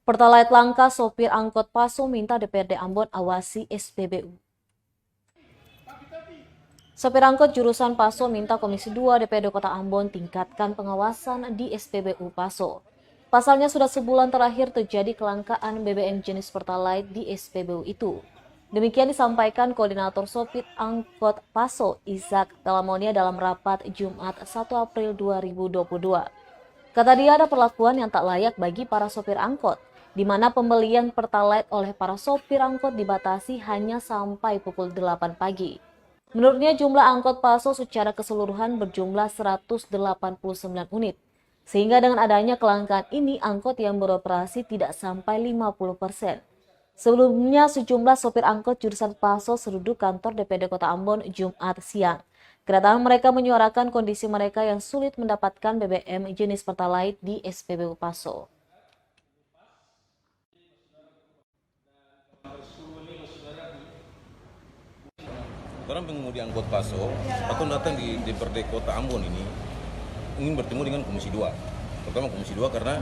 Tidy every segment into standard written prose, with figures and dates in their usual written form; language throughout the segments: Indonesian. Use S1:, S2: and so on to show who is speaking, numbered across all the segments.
S1: Pertalite langka, sopir angkot Paso minta DPRD Ambon awasi SPBU. Sopir angkot jurusan Paso minta Komisi 2 DPRD Kota Ambon tingkatkan pengawasan di SPBU Paso. Pasalnya sudah sebulan terakhir terjadi kelangkaan BBM jenis Pertalite di SPBU itu. Demikian disampaikan Koordinator Sopir Angkot Paso, Izak Talamonia dalam rapat Jumat 1 April 2022. Kata dia ada perlakuan yang tak layak bagi para sopir angkot, di mana pembelian Pertalite oleh para sopir angkot dibatasi hanya sampai pukul 8 pagi. Menurutnya jumlah angkot Paso secara keseluruhan berjumlah 189 unit. Sehingga dengan adanya kelangkaan ini angkot yang beroperasi tidak sampai 50%. Sebelumnya sejumlah sopir angkot jurusan Paso seruduk kantor DPRD Kota Ambon Jumat siang. Kedatangan mereka menyuarakan kondisi mereka yang sulit mendapatkan BBM jenis Pertalite di SPBU Paso.
S2: Orang pengemudi angkot Paso atau datang di DPRD Kota Ambon ini ingin bertemu dengan Komisi 2. Terutama Komisi 2 karena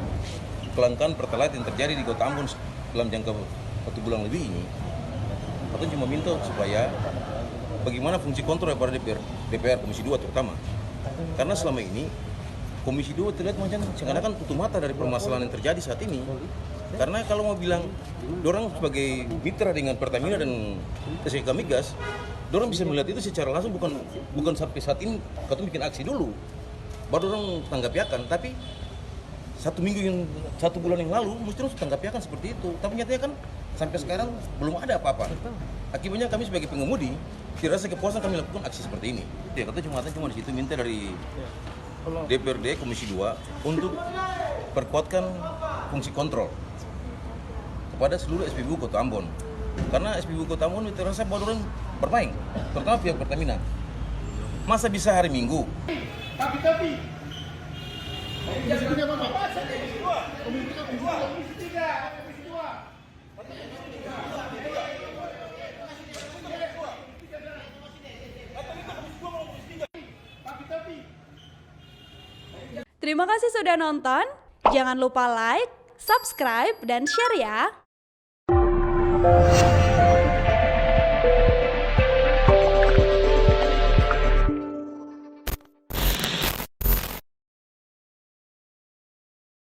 S2: kelangkaan Pertalite yang terjadi di Kota Ambon dalam jangka 1 bulan lebih ini. Atau cuma minta supaya bagaimana fungsi kontrol daripada DPR Komisi 2 terutama. Karena selama ini Komisi 2 terlihat macam seakan-akan tutup mata dari permasalahan yang terjadi saat ini. Karena kalau mau bilang dorang sebagai mitra dengan Pertamina dan SK Migas, dorang bisa melihat itu secara langsung bukan sampai saat ini katanya bikin aksi dulu. Baru dorang tanggapi akan, tapi 1 bulan yang lalu mesti harus tanggapi akan seperti itu. Tapi nyatanya kan sampai sekarang belum ada apa-apa. Akibatnya kami sebagai pengemudi tidak rasa kepuasan kami lakukan aksi seperti ini. Ya katanya cuma di situ minta dari DPRD Komisi 2 untuk perkuatkan fungsi kontrol kepada seluruh SPBU Kota Ambon. Karena SPBU Kota Ambon terasa bahwa orang bermain, terutama pihak Pertamina. Masa bisa hari Minggu? Tapi.
S3: Terima kasih sudah nonton. Jangan lupa like, subscribe, dan share ya.